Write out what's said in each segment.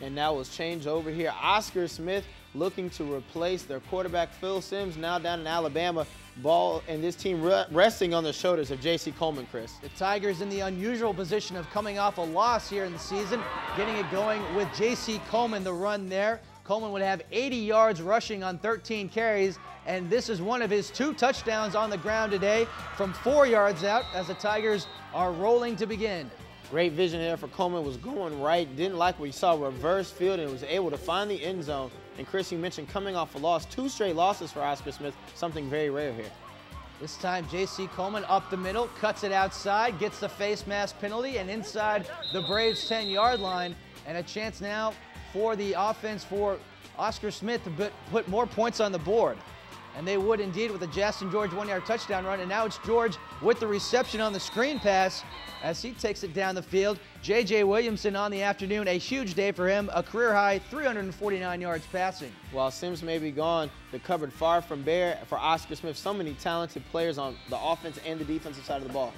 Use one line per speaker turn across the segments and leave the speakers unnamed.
And now it's changed over here. Oscar Smith looking to replace their quarterback, Phil Simms, now down in Alabama. Ball and this team resting on the shoulders of J.C. Coleman, Chris.
The Tigers in the unusual position of coming off a loss here in the season, getting it going with J.C. Coleman, the run there. Coleman would have 80 yards rushing on 13 carries, and this is one of his 2 touchdowns on the ground today from 4 yards out as the Tigers are rolling to begin.
Great vision there for Coleman, was going right, didn't like what he saw, reverse field, and was able to find the end zone. And Chris, you mentioned coming off a loss, 2 straight losses for Oscar Smith, something very rare here.
This time J.C. Coleman up the middle, cuts it outside, gets the face mask penalty, and inside the Braves 10-yard line, and a chance now for the offense for Oscar Smith to put more points on the board. And they would indeed with the Justin George 1-yard touchdown run. And now it's George with the reception on the screen pass as he takes it down the field. J.J. Williamson on the afternoon, a huge day for him, a career-high 349 yards passing.
While Simms may be gone, the cupboard far from bare for Oscar Smith. So many talented players on the offense and the defensive side of the ball.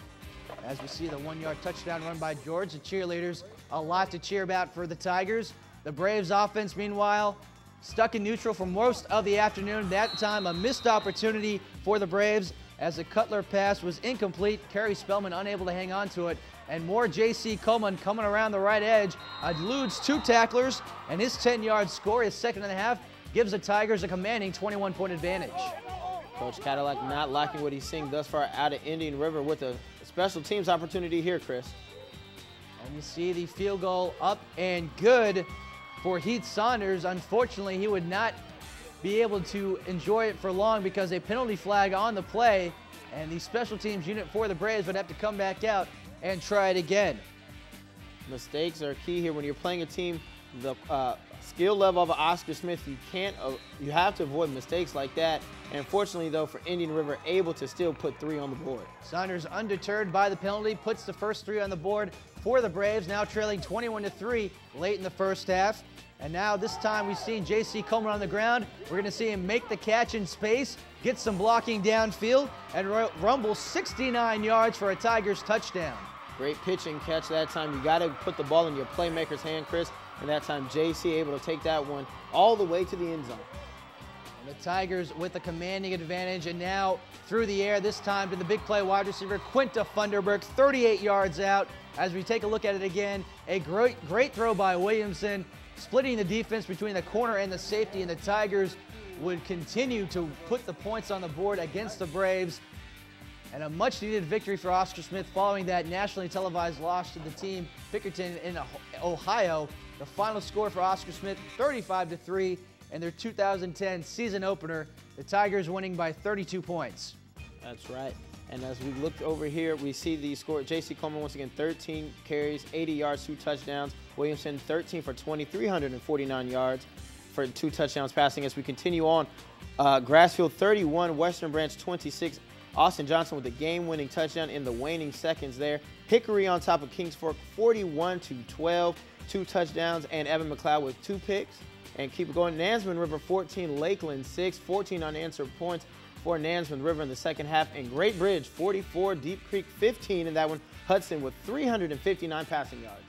As we see the 1-yard touchdown run by George, the cheerleaders, a lot to cheer about for the Tigers. The Braves offense, meanwhile, stuck in neutral for most of the afternoon. That time, a missed opportunity for the Braves as the Cutler pass was incomplete. Kerry Spellman unable to hang on to it. And more J.C. Coleman coming around the right edge, eludes 2 tacklers, and his 10-yard score, his second and a half, gives the Tigers a commanding 21-point advantage.
Coach Cadillac not liking what he's seeing thus far out of Indian River with a special teams opportunity here, Chris.
And you see the field goal up and good for Heath Saunders. Unfortunately, he would not be able to enjoy it for long because a penalty flag on the play, and the special teams unit for the Braves would have to come back out and try it again.
Mistakes are key here when you're playing a team. The skill level of Oscar Smith, you have to avoid mistakes like that. And fortunately, though, for Indian River, able to still put 3 on the board.
Saunders, undeterred by the penalty, puts the first 3 on the board for the Braves, now trailing 21-3 late in the first half. And now this time we've seen J.C. Coleman on the ground. We're going to see him make the catch in space, get some blocking downfield, and rumble 69 yards for a Tigers touchdown.
Great pitch and catch that time. You got to put the ball in your playmaker's hand, Chris. And that time, J.C. able to take that one all the way to the end zone.
And the Tigers with a commanding advantage, and now through the air, this time to the big play wide receiver, Quinta Funderburk, 38 yards out. As we take a look at it again, a great throw by Williamson, splitting the defense between the corner and the safety, and the Tigers would continue to put the points on the board against the Braves. And a much-needed victory for Oscar Smith following that nationally televised loss to the team, Pickerton in Ohio. The final score for Oscar Smith, 35-3, in their 2010 season opener. The Tigers winning by 32 points.
That's right. And as we look over here, we see the score. J.C. Coleman, once again, 13 carries, 80 yards, 2 touchdowns. Williamson, 13 for 20, 349 yards for 2 touchdowns passing. As we continue on, Grassfield 31, Western Branch 26. Austin Johnson with the game-winning touchdown in the waning seconds there. Hickory on top of Kings Fork, 41-12, 2 touchdowns, and Evan McLeod with 2 picks. And keep it going. Nansemond River 14, Lakeland 6, 14 unanswered points for Nansemond River in the second half. And Great Bridge 44, Deep Creek 15 in that one. Hudson with 359 passing yards.